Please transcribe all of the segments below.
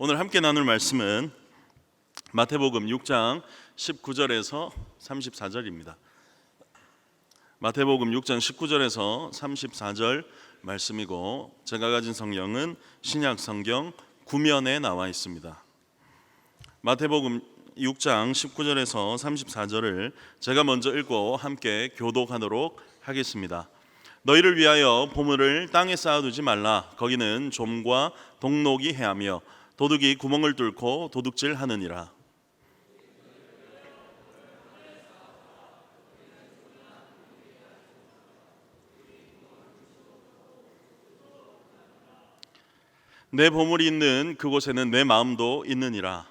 오늘 함께 나눌 말씀은 마태복음 6장 19절에서 34절입니다. 마태복음 6장 19절에서 34절 말씀이고, 제가 가진 성경은 신약 성경 구면에 나와 있습니다. 마태복음 6장 19절에서 34절을 제가 먼저 읽고 함께 교독하도록 하겠습니다. 너희를 위하여 보물을 땅에 쌓아두지 말라. 거기는 좀과 동록이 해하며 도둑이 구멍을 뚫고 도둑질하느니라. 내 보물이 있는 그곳에는 내 마음도 있느니라.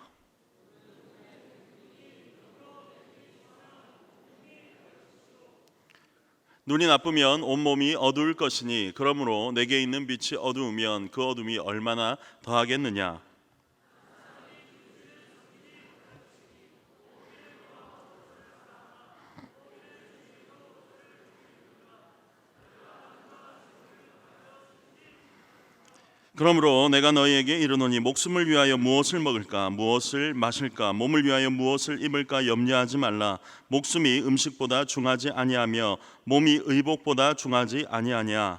눈이 나쁘면 온몸이 어두울 것이니 그러므로 내게 있는 빛이 어두우면 그 어둠이 얼마나 더하겠느냐. 그러므로 내가 너희에게 이르노니 목숨을 위하여 무엇을 먹을까 무엇을 마실까 몸을 위하여 무엇을 입을까 염려하지 말라. 목숨이 음식보다 중하지 아니하며 몸이 의복보다 중하지 아니하냐.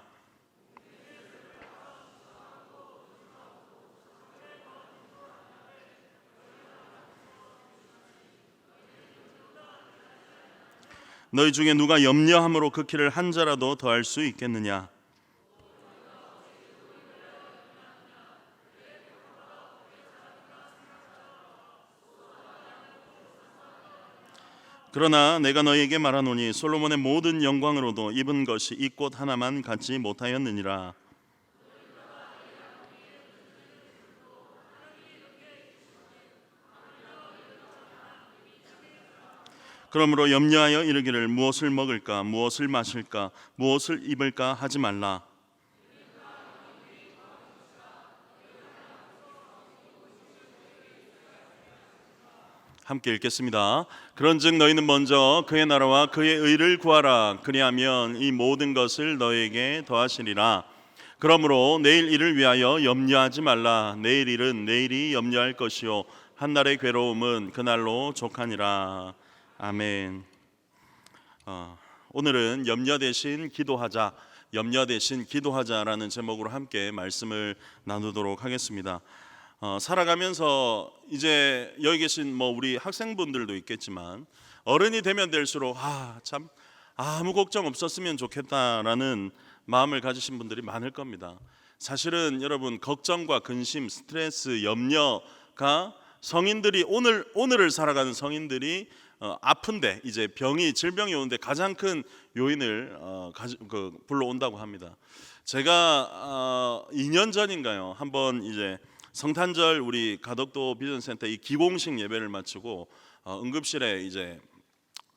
너희 중에 누가 염려함으로 그 키를 한 자라도 더할 수 있겠느냐. 그러나 내가 너희에게 말하노니 솔로몬의 모든 영광으로도 입은 것이 이 꽃 하나만 갖지 못하였느니라. 그러므로 염려하여 이르기를 무엇을 먹을까 무엇을 마실까 무엇을 입을까 하지 말라. 함께 읽겠습니다. 그런즉 너희는 먼저 그의 나라와 그의 의를 구하라. 그리하면 이 모든 것을 너희에게 더하시리라. 그러므로 내일 일을 위하여 염려하지 말라. 내일 일은 내일이 염려할 것이요 한날의 괴로움은 그날로 족하니라. 아멘. 오늘은 염려 대신 기도하자, 염려 대신 기도하자라는 제목으로 함께 말씀을 나누도록 하겠습니다. 살아가면서 이제 여기 계신 우리 학생분들도 있겠지만 어른이 되면 될수록 참 아무 걱정 없었으면 좋겠다라는 마음을 가지신 분들이 많을 겁니다. 사실은 여러분, 걱정과 근심, 스트레스, 염려가 성인들이 오늘을 살아가는 성인들이 아픈데, 이제 질병이 오는데 가장 큰 요인을 불러온다고 합니다. 제가 2년 전인가요? 한번 이제 성탄절 우리 가덕도 비전센터 이 기공식 예배를 마치고 응급실에 이제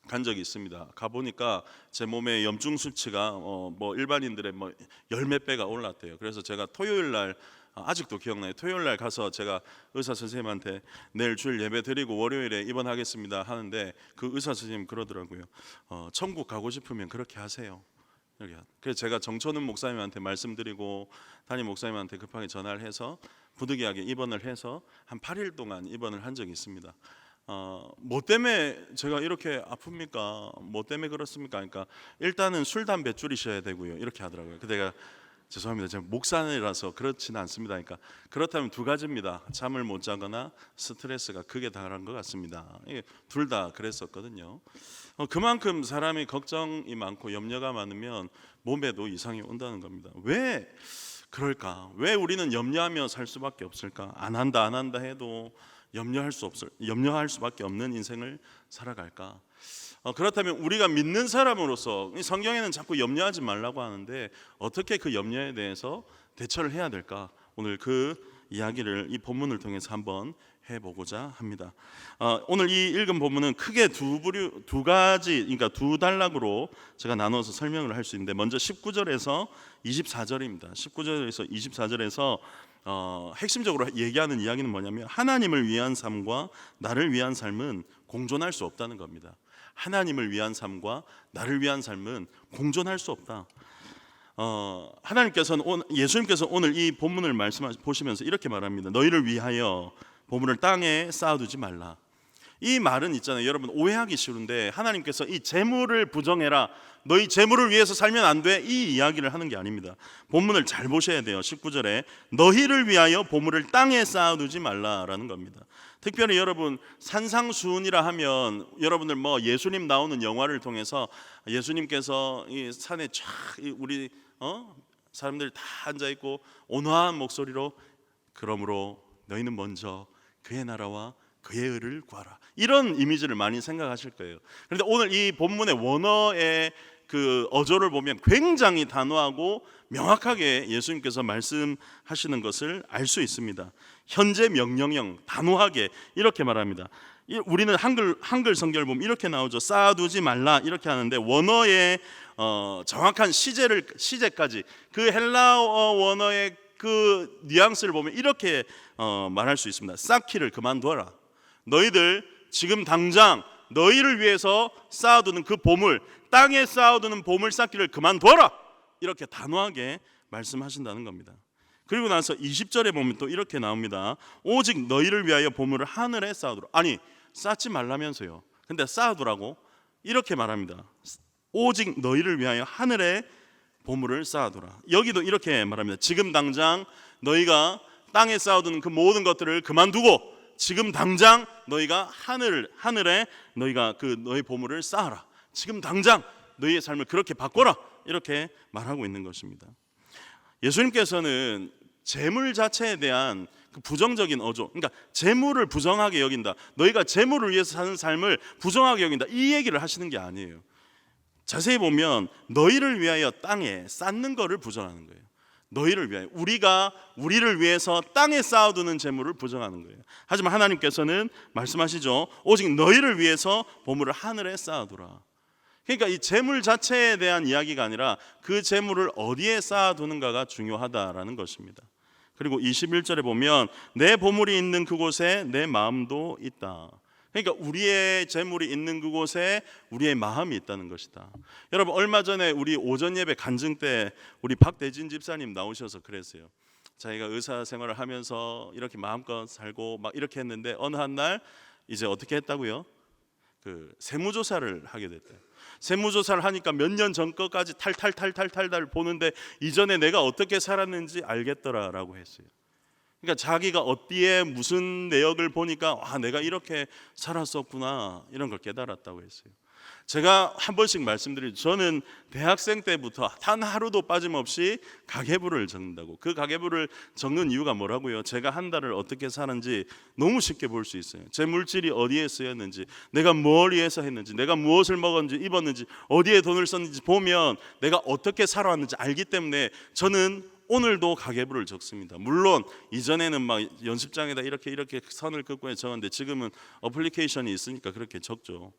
간 적이 있습니다. 가 보니까 제 몸에 염증 수치가 일반인들의 열몇 배가 올랐대요. 그래서 제가 토요일 날, 아직도 기억나요. 토요일 날 가서 제가 의사 선생님한테 내일 주일 예배 드리고 월요일에 입원하겠습니다 하는데, 그 의사 선생님 그러더라고요. 천국 가고 싶으면 그렇게 하세요. 그래서 제가 정천훈 목사님한테 말씀드리고 담임 목사님한테 급하게 전화를 해서 부득이하게 입원을 해서 한 8일 동안 입원을 한 적이 있습니다. 뭐 때문에 제가 이렇게 아픕니까? 뭐 때문에 그렇습니까? 그러니까 일단은 술, 담배 줄이셔야 되고요, 이렇게 하더라고요. 내가 죄송합니다, 제가 목사라서 그렇지는 않습니다. 그러니까 그렇다면 두 가지입니다. 잠을 못 자거나 스트레스가 크게 당한 것 같습니다. 둘 다 그랬었거든요. 그만큼 사람이 걱정이 많고 염려가 많으면 몸에도 이상이 온다는 겁니다. 왜 그럴까? 왜 우리는 염려하며 살 수밖에 없을까? 안 한다 해도 염려할 수밖에 없는 인생을 살아갈까? 그렇다면 우리가 믿는 사람으로서 성경에는 자꾸 염려하지 말라고 하는데 어떻게 그 염려에 대해서 대처를 해야 될까? 오늘 그 이야기를 이 본문을 통해서 한번 해보고자 합니다. 오늘 이 읽은 본문은 크게 두 가지, 그러니까 두 단락으로 제가 나눠서 설명을 할 수 있는데, 먼저 19절에서 24절입니다. 19절에서 24절에서 핵심적으로 얘기하는 이야기는 뭐냐면, 하나님을 위한 삶과 나를 위한 삶은 공존할 수 없다는 겁니다. 하나님을 위한 삶과 나를 위한 삶은 공존할 수 없다. 하나님께서는 예수님께서 오늘 이 본문을 보시면서 이렇게 말합니다. 너희를 위하여 보물을 땅에 쌓아두지 말라. 이 말은 있잖아요. 여러분 오해하기 쉬운데 하나님께서 이 재물을 부정해라, 너희 재물을 위해서 살면 안 돼, 이 이야기를 하는 게 아닙니다. 본문을 잘 보셔야 돼요. 19절에 너희를 위하여 보물을 땅에 쌓아두지 말라라는 겁니다. 특별히 여러분 산상수훈이라 하면 여러분들 뭐 예수님 나오는 영화를 통해서 예수님께서 이 산에 쫙 우리 사람들 다 앉아 있고 온화한 목소리로 그러므로 너희는 먼저 그의 나라와 그의 의를 구하라, 이런 이미지를 많이 생각하실 거예요. 그런데 오늘 이 본문의 원어의 그 어조를 보면 굉장히 단호하고 명확하게 예수님께서 말씀하시는 것을 알 수 있습니다. 현재 명령형 단호하게 이렇게 말합니다. 우리는 한글 성경을 보면 이렇게 나오죠. 쌓아두지 말라 이렇게 하는데 원어의 정확한 시제까지 그 헬라어 원어의 그 뉘앙스를 보면 이렇게 말할 수 있습니다. 쌓기를 그만둬라. 너희들 지금 당장 너희를 위해서 쌓아두는 그 보물, 땅에 쌓아두는 보물 쌓기를 그만둬라, 이렇게 단호하게 말씀하신다는 겁니다. 그리고 나서 20절에 보면 또 이렇게 나옵니다. 오직 너희를 위하여 보물을 하늘에 쌓아두라. 아니 쌓지 말라면서요. 근데 쌓아두라고 이렇게 말합니다. 오직 너희를 위하여 하늘에 보물을 쌓아두라. 여기도 이렇게 말합니다. 지금 당장 너희가 땅에 쌓아두는 그 모든 것들을 그만두고 지금 당장 너희가 하늘에 너희가 그 너희 보물을 쌓아라. 지금 당장 너희의 삶을 그렇게 바꿔라, 이렇게 말하고 있는 것입니다. 예수님께서는 재물 자체에 대한 그 부정적인 어조, 그러니까 재물을 부정하게 여긴다, 너희가 재물을 위해서 사는 삶을 부정하게 여긴다, 이 얘기를 하시는 게 아니에요. 자세히 보면 너희를 위하여 땅에 쌓는 거를 부정하는 거예요. 너희를 위하여, 우리를 위해서 땅에 쌓아두는 재물을 부정하는 거예요. 하지만 하나님께서는 말씀하시죠. 오직 너희를 위해서 보물을 하늘에 쌓아두라. 그러니까 이 재물 자체에 대한 이야기가 아니라 그 재물을 어디에 쌓아두는가가 중요하다라는 것입니다. 그리고 21절에 보면 내 보물이 있는 그곳에 내 마음도 있다. 그러니까 우리의 재물이 있는 그곳에 우리의 마음이 있다는 것이다. 여러분 얼마 전에 우리 오전 예배 간증 때 우리 박대진 집사님 나오셔서 그랬어요. 자기가 의사 생활을 하면서 이렇게 마음껏 살고 막 이렇게 했는데 어느 한 날 이제 어떻게 했다고요? 그 세무조사를 하게 됐대요. 세무조사를 하니까 몇 년 전 거까지 탈탈 보는데 이전에 내가 어떻게 살았는지 알겠더라라고 했어요. 그러니까 자기가 어디에 무슨 내역을 보니까 내가 이렇게 살았었구나, 이런 걸 깨달았다고 했어요. 제가 한 번씩 말씀드리죠. 저는 대학생 때부터 단 하루도 빠짐없이 가계부를 적는다고. 그 가계부를 적는 이유가 뭐라고요? 제가 한 달을 어떻게 사는지 너무 쉽게 볼 수 있어요. 제 물질이 어디에 쓰였는지, 내가 뭘 위해서 했는지, 내가 무엇을 먹었는지 입었는지, 어디에 돈을 썼는지 보면 내가 어떻게 살아왔는지 알기 때문에 저는 오늘도 가계부를 적습니다. 물론 이전에는 막 연습장에다 이렇게 선을 긋고 적었는데 지금은 어플리케이션이 있으니까 그렇게 적죠.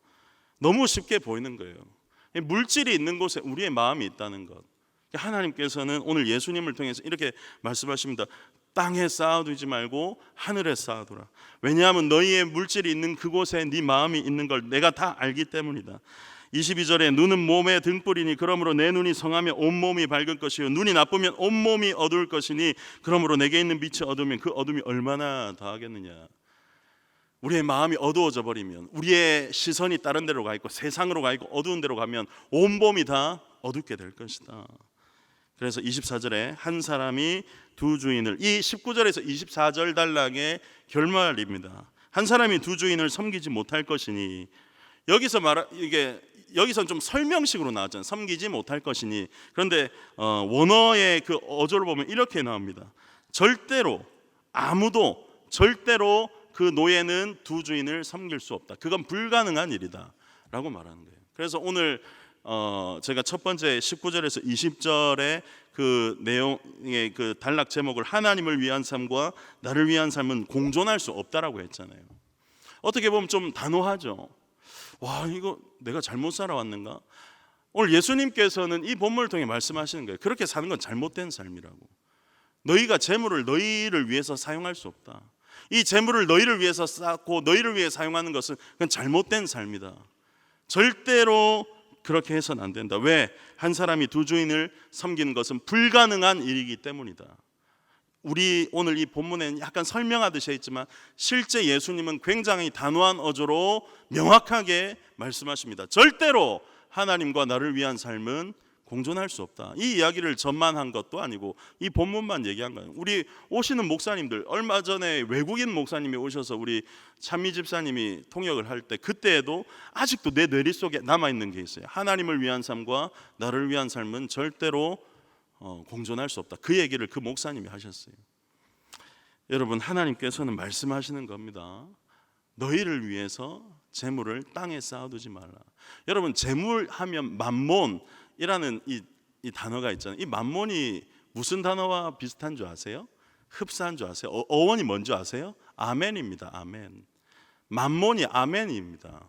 너무 쉽게 보이는 거예요. 물질이 있는 곳에 우리의 마음이 있다는 것. 하나님께서는 오늘 예수님을 통해서 이렇게 말씀하십니다. 땅에 쌓아두지 말고 하늘에 쌓아두라. 왜냐하면 너희의 물질이 있는 그곳에 네 마음이 있는 걸 내가 다 알기 때문이다. 22절에 눈은 몸의 등불이니 그러므로 내 눈이 성하면 온몸이 밝을 것이요 눈이 나쁘면 온몸이 어두울 것이니 그러므로 내게 있는 빛이 어두우면 그 어둠이 얼마나 더하겠느냐. 우리의 마음이 어두워져 버리면, 우리의 시선이 다른 데로 가 있고 세상으로 가 있고 어두운 데로 가면 온몸이 다 어둡게 될 것이다. 그래서 24절에 한 사람이 두 주인을, 이 19절에서 24절 단락의 결말입니다. 한 사람이 두 주인을 섬기지 못할 것이니, 여기선 좀 설명식으로 나왔잖아요. 섬기지 못할 것이니. 그런데 원어의 그 어조를 보면 이렇게 나옵니다. 아무도 절대로 그 노예는 두 주인을 섬길 수 없다. 그건 불가능한 일이다 라고 말하는 거예요. 그래서 오늘 제가 첫 번째 19절에서 20절의 그 내용의 그 단락 제목을 하나님을 위한 삶과 나를 위한 삶은 공존할 수 없다라고 했잖아요. 어떻게 보면 좀 단호하죠. 이거 내가 잘못 살아왔는가? 오늘 예수님께서는 이 본문을 통해 말씀하시는 거예요. 그렇게 사는 건 잘못된 삶이라고. 너희가 재물을 너희를 위해서 사용할 수 없다. 이 재물을 너희를 위해서 쌓고 너희를 위해 사용하는 것은 그건 잘못된 삶이다. 절대로 그렇게 해서는 안 된다. 왜? 한 사람이 두 주인을 섬기는 것은 불가능한 일이기 때문이다. 우리 오늘 이 본문에는 약간 설명하듯이 있지만 실제 예수님은 굉장히 단호한 어조로 명확하게 말씀하십니다. 절대로 하나님과 나를 위한 삶은 공존할 수 없다. 이 이야기를 전만한 것도 아니고 이 본문만 얘기한 거예요. 우리 오시는 목사님들, 얼마 전에 외국인 목사님이 오셔서 우리 찬미 집사님이 통역을 할 때 그때에도 아직도 내 뇌리 속에 남아있는 게 있어요. 하나님을 위한 삶과 나를 위한 삶은 절대로 공존할 수 없다. 그 얘기를 그 목사님이 하셨어요. 여러분, 하나님께서는 말씀하시는 겁니다. 너희를 위해서 재물을 땅에 쌓아두지 말라. 여러분, 재물하면 만몬이라는 이 단어가 있잖아요. 이 만몬이 무슨 단어와 비슷한 줄 아세요? 흡사한 줄 아세요? 어원이 뭔지 아세요? 아멘입니다. 아멘. 만몬이 아멘입니다.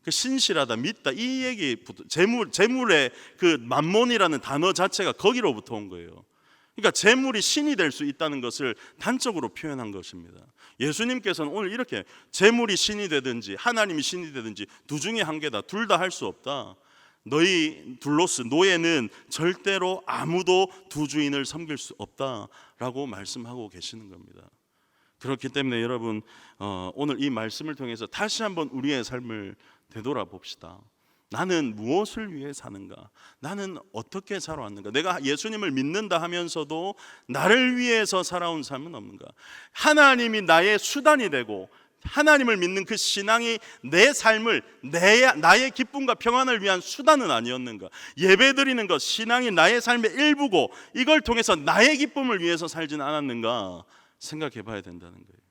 그 신실하다, 믿다, 이 얘기부터 재물의 그 만몬이라는 단어 자체가 거기로부터 온 거예요. 그러니까 재물이 신이 될 수 있다는 것을 단적으로 표현한 것입니다. 예수님께서는 오늘 이렇게 재물이 신이 되든지 하나님이 신이 되든지 두 중에 한 개다, 둘 다 할 수 없다. 너희 둘로스 노예는 절대로 아무도 두 주인을 섬길 수 없다라고 말씀하고 계시는 겁니다. 그렇기 때문에 여러분, 오늘 이 말씀을 통해서 다시 한번 우리의 삶을 되돌아봅시다. 나는 무엇을 위해 사는가? 나는 어떻게 살아왔는가? 내가 예수님을 믿는다 하면서도 나를 위해서 살아온 삶은 없는가? 하나님이 나의 수단이 되고 하나님을 믿는 그 신앙이 내 삶을 나의 기쁨과 평안을 위한 수단은 아니었는가? 예배드리는 것, 신앙이 나의 삶의 일부고 이걸 통해서 나의 기쁨을 위해서 살지는 않았는가 생각해 봐야 된다는 거예요.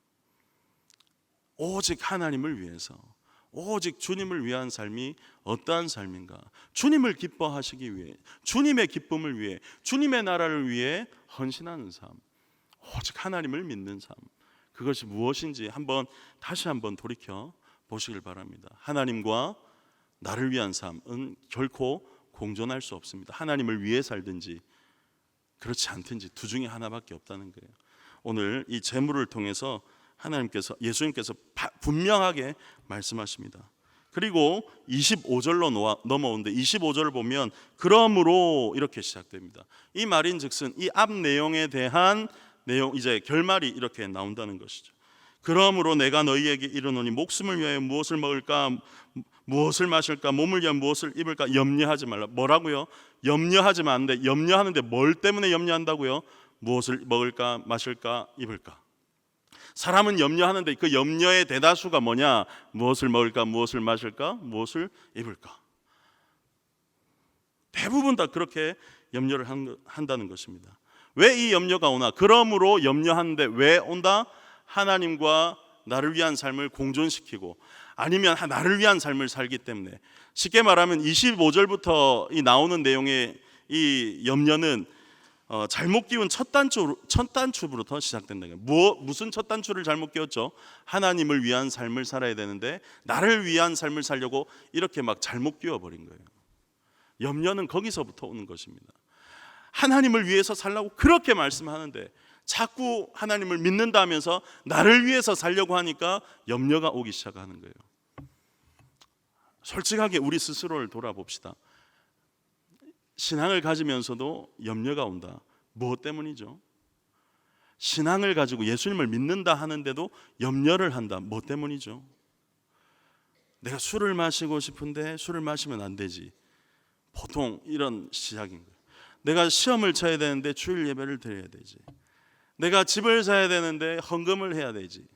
오직 하나님을 위해서, 오직 주님을 위한 삶이 어떠한 삶인가? 주님을 기뻐하시기 위해, 주님의 기쁨을 위해, 주님의 나라를 위해 헌신하는 삶, 오직 하나님을 믿는 삶, 그것이 무엇인지 다시 한번 돌이켜 보시길 바랍니다. 하나님과 나를 위한 삶은 결코 공존할 수 없습니다. 하나님을 위해 살든지 그렇지 않든지 두 중에 하나밖에 없다는 거예요. 오늘 이 재물을 통해서 예수님께서 분명하게 말씀하십니다. 그리고 25절로 넘어오는데 25절을 보면 그러므로 이렇게 시작됩니다. 이 말인즉슨 이 앞 내용에 대한 내용, 이제 결말이 이렇게 나온다는 것이죠. 그러므로 내가 너희에게 이르노니 목숨을 위하여 무엇을 먹을까, 무엇을 마실까, 몸을 위하여 무엇을 입을까 염려하지 말라. 뭐라고요? 염려하지 않는데, 염려하는데 뭘 때문에 염려한다고요? 무엇을 먹을까, 마실까, 입을까. 사람은 염려하는데 그 염려의 대다수가 뭐냐? 무엇을 먹을까, 무엇을 마실까, 무엇을 입을까. 대부분 다 그렇게 염려를 한다는 것입니다. 왜 이 염려가 오나? 그러므로 염려하는데 왜 온다? 하나님과 나를 위한 삶을 공존시키고 아니면 나를 위한 삶을 살기 때문에. 쉽게 말하면 25절부터 이 나오는 내용의 이 염려는 잘못 끼운 첫 단추부터 시작된다는 거예요. 무슨 첫 단추를 잘못 끼웠죠? 하나님을 위한 삶을 살아야 되는데 나를 위한 삶을 살려고 이렇게 막 잘못 끼워버린 거예요. 염려는 거기서부터 오는 것입니다. 하나님을 위해서 살라고 그렇게 말씀하는데 자꾸 하나님을 믿는다 하면서 나를 위해서 살려고 하니까 염려가 오기 시작하는 거예요. 솔직하게 우리 스스로를 돌아봅시다. 신앙을 가지면서도 염려가 온다. 무엇 때문이죠? 신앙을 가지고 예수님을 믿는다 하는데도 염려를 한다. 무엇 때문이죠? 내가 술을 마시고 싶은데 술을 마시면 안 되지. 보통 이런 시작인 거예요. 내가 시험을 쳐야 되는데 주일 예배를 드려야 되지. 내가 집을 사야 되는데 헌금을 해야 되지.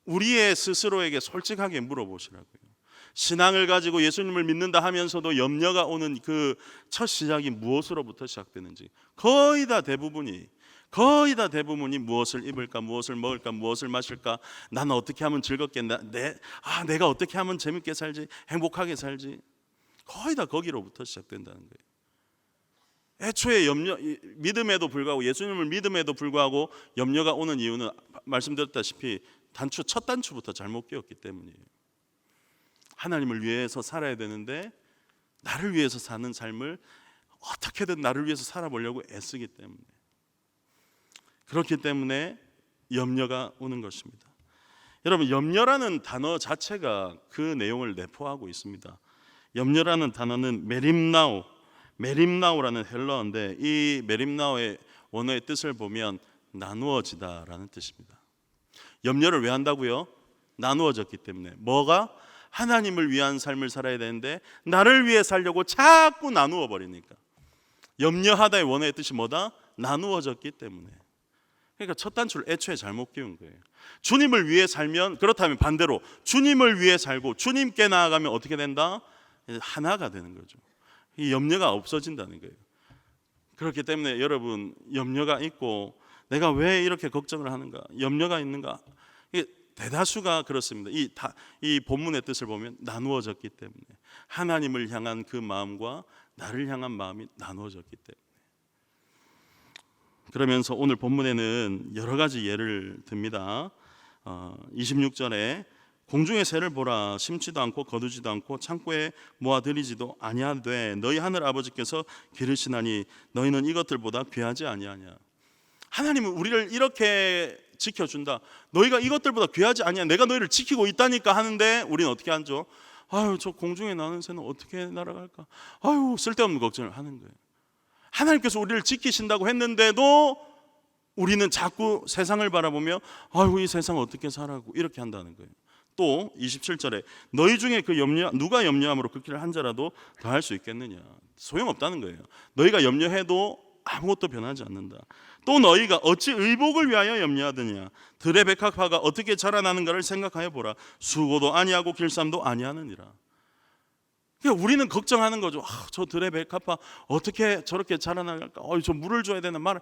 우리의 스스로에게 솔직하게 물어보시라고요. 신앙을 가지고 예수님을 믿는다 하면서도 염려가 오는 그 첫 시작이 무엇으로부터 시작되는지 거의 다 대부분이 무엇을 입을까, 무엇을 먹을까, 무엇을 마실까, 나는 어떻게 하면 즐겁게 내가 어떻게 하면 재밌게 살지, 행복하게 살지, 거의 다 거기로부터 시작된다는 거예요. 애초에 믿음에도 불구하고, 예수님을 믿음에도 불구하고 염려가 오는 이유는 말씀드렸다시피 첫 단추부터 잘못 끼웠기 때문이에요. 하나님을 위해서 살아야 되는데 나를 위해서 사는 삶을 어떻게든 나를 위해서 살아보려고 애쓰기 때문에, 그렇기 때문에 염려가 오는 것입니다. 여러분, 염려라는 단어 자체가 그 내용을 내포하고 있습니다. 염려라는 단어는 메림나오라는 헬라어인데, 이 메림나오의 원어의 뜻을 보면 나누어지다라는 뜻입니다. 염려를 왜 한다고요? 나누어졌기 때문에. 뭐가? 하나님을 위한 삶을 살아야 되는데 나를 위해 살려고 자꾸 나누어 버리니까. 염려하다의 원어의 뜻이 뭐다? 나누어졌기 때문에. 그러니까 첫 단추를 애초에 잘못 끼운 거예요. 주님을 위해 살면, 그렇다면 반대로 주님을 위해 살고 주님께 나아가면 어떻게 된다? 하나가 되는 거죠. 이 염려가 없어진다는 거예요. 그렇기 때문에 여러분, 염려가 있고 내가 왜 이렇게 걱정을 하는가, 염려가 있는가, 대다수가 그렇습니다. 이 본문의 뜻을 보면 나누어졌기 때문에, 하나님을 향한 그 마음과 나를 향한 마음이 나누어졌기 때문에. 그러면서 오늘 본문에는 여러 가지 예를 듭니다. 26절에 공중의 새를 보라, 심지도 않고 거두지도 않고 창고에 모아들이지도 아니하되 너희 하늘 아버지께서 기르시나니 너희는 이것들보다 귀하지 아니하냐. 하나님은 우리를 이렇게 지켜준다. 너희가 이것들보다 귀하지 아니야. 내가 너희를 지키고 있다니까 하는데 우리는 어떻게 하죠? 아유, 저 공중에 나는 새는 어떻게 날아갈까? 아유, 쓸데없는 걱정을 하는 거예요. 하나님께서 우리를 지키신다고 했는데도 우리는 자꾸 세상을 바라보며 아유, 이 세상 어떻게 살아고 이렇게 한다는 거예요. 또 27절에 너희 중에 누가 염려함으로 그 길을 한 자라도 더 할 수 있겠느냐. 소용없다는 거예요. 너희가 염려해도 아무것도 변하지 않는다. 또 너희가 어찌 의복을 위하여 염려하느냐. 들의 백합화가 어떻게 자라나는가를 생각하여 보라. 수고도 아니하고 길쌈도 아니하느니라. 그러니까 우리는 걱정하는 거죠. 저 들의 백합화 어떻게 저렇게 자라나갈까? 저 물을 줘야 되는 말.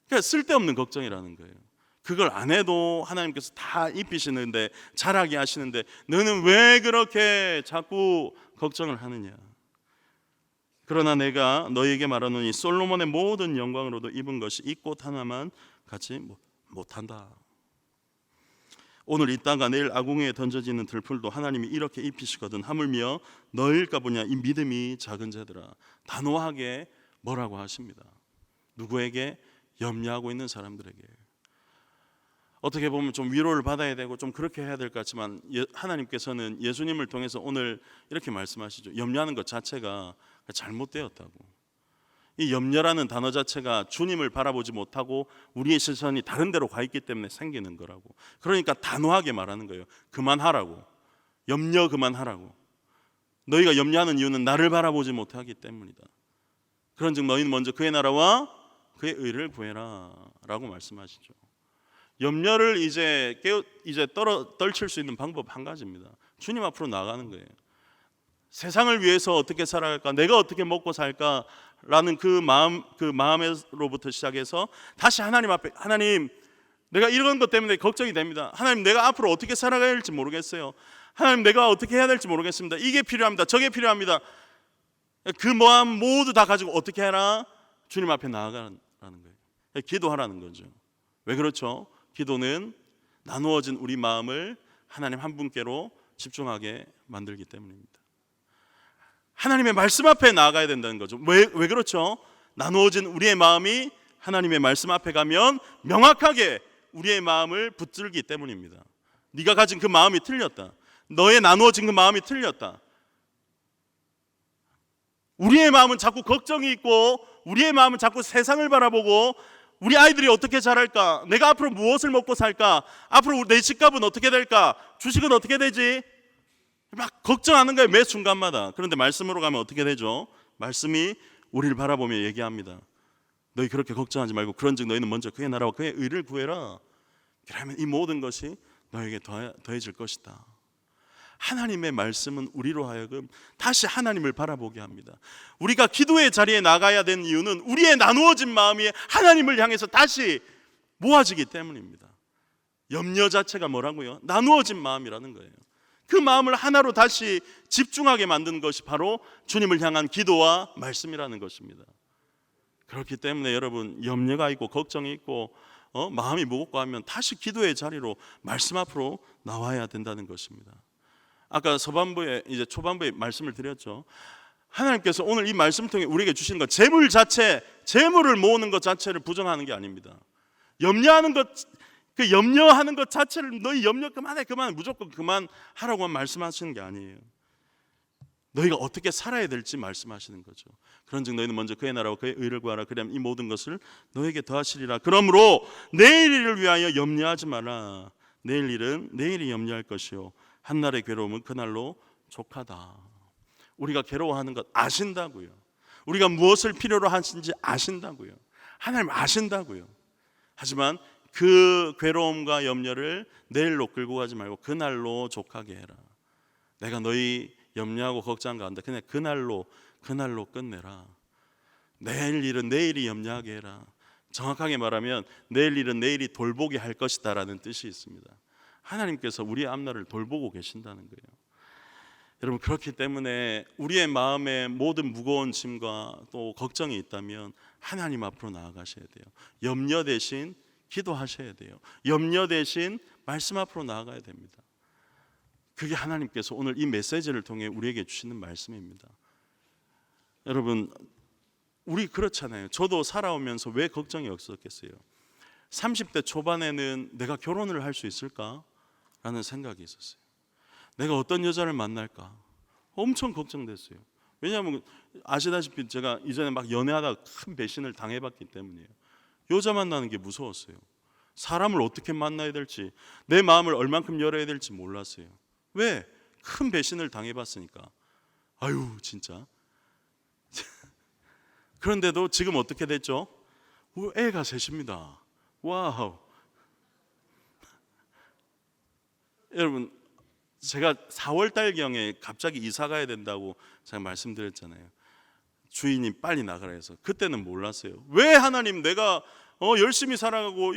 그러니까 쓸데없는 걱정이라는 거예요. 그걸 안 해도 하나님께서 다 입히시는데, 자라게 하시는데 너는 왜 그렇게 자꾸 걱정을 하느냐. 그러나 내가 너희에게 말하노니 솔로몬의 모든 영광으로도 입은 것이 이 꽃 하나만 같이 못한다. 오늘 있다가 내일 아궁이에 던져지는 들풀도 하나님이 이렇게 입히시거든 하물며 너희일까 보냐. 이 믿음이 작은 자들아. 단호하게 뭐라고 하십니다. 누구에게? 염려하고 있는 사람들에게. 어떻게 보면 좀 위로를 받아야 되고 좀 그렇게 해야 될 것 같지만, 하나님께서는 예수님을 통해서 오늘 이렇게 말씀하시죠. 염려하는 것 자체가 잘못되었다고. 이 염려라는 단어 자체가 주님을 바라보지 못하고 우리의 시선이 다른 데로 가 있기 때문에 생기는 거라고. 그러니까 단호하게 말하는 거예요. 그만하라고. 염려 그만하라고. 너희가 염려하는 이유는 나를 바라보지 못하기 때문이다. 그런즉 너희는 먼저 그의 나라와 그의 의를 구해라 라고 말씀하시죠. 염려를 이제 떨칠 수 있는 방법 한 가지입니다. 주님 앞으로 나가는 거예요. 세상을 위해서 어떻게 살아갈까, 내가 어떻게 먹고 살까라는 그 마음으로부터 시작해서 다시 하나님 앞에, 하나님, 내가 이런 것 때문에 걱정이 됩니다. 하나님, 내가 앞으로 어떻게 살아가야 할지 모르겠어요. 하나님, 내가 어떻게 해야 될지 모르겠습니다. 이게 필요합니다. 저게 필요합니다. 그 마음 모두 다 가지고 어떻게 해라? 주님 앞에 나아가라는 거예요. 기도하라는 거죠. 왜 그렇죠? 기도는 나누어진 우리 마음을 하나님 한 분께로 집중하게 만들기 때문입니다. 하나님의 말씀 앞에 나아가야 된다는 거죠. 왜 그렇죠? 나누어진 우리의 마음이 하나님의 말씀 앞에 가면 명확하게 우리의 마음을 붙들기 때문입니다. 네가 가진 그 마음이 틀렸다. 너의 나누어진 그 마음이 틀렸다. 우리의 마음은 자꾸 걱정이 있고, 우리의 마음은 자꾸 세상을 바라보고, 우리 아이들이 어떻게 자랄까, 내가 앞으로 무엇을 먹고 살까, 앞으로 내 집값은 어떻게 될까, 주식은 어떻게 되지, 막 걱정하는 거예요, 매 순간마다. 그런데 말씀으로 가면 어떻게 되죠? 말씀이 우리를 바라보며 얘기합니다. 너희 그렇게 걱정하지 말고 그런즉 너희는 먼저 그의 나라와 그의 의를 구해라. 그러면 이 모든 것이 너에게 더해질 것이다. 하나님의 말씀은 우리로 하여금 다시 하나님을 바라보게 합니다. 우리가 기도의 자리에 나가야 되는 이유는 우리의 나누어진 마음이 하나님을 향해서 다시 모아지기 때문입니다. 염려 자체가 뭐라고요? 나누어진 마음이라는 거예요. 그 마음을 하나로 다시 집중하게 만드는 것이 바로 주님을 향한 기도와 말씀이라는 것입니다. 그렇기 때문에 여러분, 염려가 있고 걱정이 있고 마음이 무겁고 하면 다시 기도의 자리로 말씀 앞으로 나와야 된다는 것입니다. 아까 초반부에 말씀을 드렸죠. 하나님께서 오늘 이 말씀을 통해 우리에게 주시는 것, 재물 자체, 재물을 모으는 것 자체를 부정하는 게 아닙니다. 염려하는 것, 그 염려하는 것 자체를 너희 염려 그만해 무조건 그만하라고만 말씀하시는 게 아니에요. 너희가 어떻게 살아야 될지 말씀하시는 거죠. 그런즉 너희는 먼저 그의 나라와 그의 의를 구하라. 그리하면 이 모든 것을 너에게 더하시리라. 그러므로 내일 일을 위하여 염려하지 마라. 내일 일은 내일이 염려할 것이요 한날의 괴로움은 그날로 족하다. 우리가 괴로워하는 것 아신다고요. 우리가 무엇을 필요로 하신지 아신다고요. 하나님 아신다고요. 하지만 그 괴로움과 염려를 내일로 끌고 가지 말고 그날로 족하게 해라. 내가 너희 염려하고 걱정한 가운데 그냥 그날로 끝내라. 내일 일은 내일이 염려하게 해라. 정확하게 말하면 내일 일은 내일이 돌보게 할 것이다 라는 뜻이 있습니다. 하나님께서 우리의 앞날을 돌보고 계신다는 거예요. 여러분, 그렇기 때문에 우리의 마음에 모든 무거운 짐과 또 걱정이 있다면 하나님 앞으로 나아가셔야 돼요. 염려 대신 기도하셔야 돼요. 염려 대신 말씀 앞으로 나아가야 됩니다. 그게 하나님께서 오늘 이 메시지를 통해 우리에게 주시는 말씀입니다. 여러분, 우리 그렇잖아요. 저도 살아오면서 왜 걱정이 없었겠어요? 30대 초반에는 내가 결혼을 할 수 있을까? 라는 생각이 있었어요. 내가 어떤 여자를 만날까? 엄청 걱정됐어요. 왜냐하면 아시다시피 제가 이전에 막 연애하다가 큰 배신을 당해봤기 때문이에요. 여자 만나는 게 무서웠어요. 사람을 어떻게 만나야 될지, 내 마음을 얼만큼 열어야 될지 몰랐어요. 왜? 큰 배신을 당해봤으니까. 아유 진짜. 그런데도 지금 어떻게 됐죠? 애가 셋입니다. 와우. 여러분, 제가 4월 달경에 갑자기 이사 가야 된다고 제가 말씀드렸잖아요. 주인이 빨리 나가라 해서 그때는 몰랐어요. 왜 하나님 내가 열심히 살아가고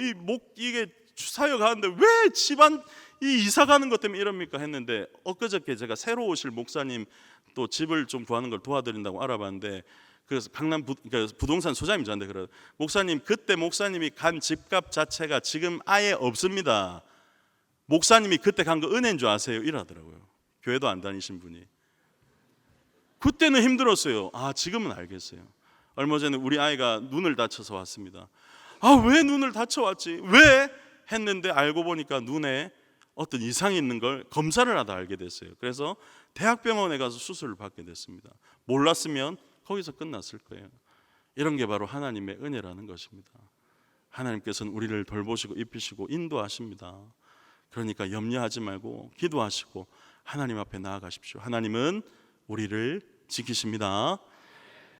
이게 사역 하는데 왜 집안 이사 가는 것 때문에 이럽니까 했는데, 엊그저께 제가 새로 오실 목사님 또 집을 좀 구하는 걸 도와드린다고 알아봤는데, 그래서 강남 부동산 소장님 저한테 그래요. 목사님, 그때 목사님이 간 집값 자체가 지금 아예 없습니다. 목사님이 그때 간 거 은혜인 줄 아세요? 이러더라고요. 교회도 안 다니신 분이. 그때는 힘들었어요. 지금은 알겠어요. 얼마 전에 우리 아이가 눈을 다쳐서 왔습니다. 왜 눈을 다쳐왔지? 왜? 했는데 알고 보니까 눈에 어떤 이상이 있는 걸 검사를 하다 알게 됐어요. 그래서 대학병원에 가서 수술을 받게 됐습니다. 몰랐으면 거기서 끝났을 거예요. 이런 게 바로 하나님의 은혜라는 것입니다. 하나님께서는 우리를 돌보시고 입히시고 인도하십니다. 그러니까 염려하지 말고 기도하시고 하나님 앞에 나아가십시오. 하나님은 우리를 지키십니다.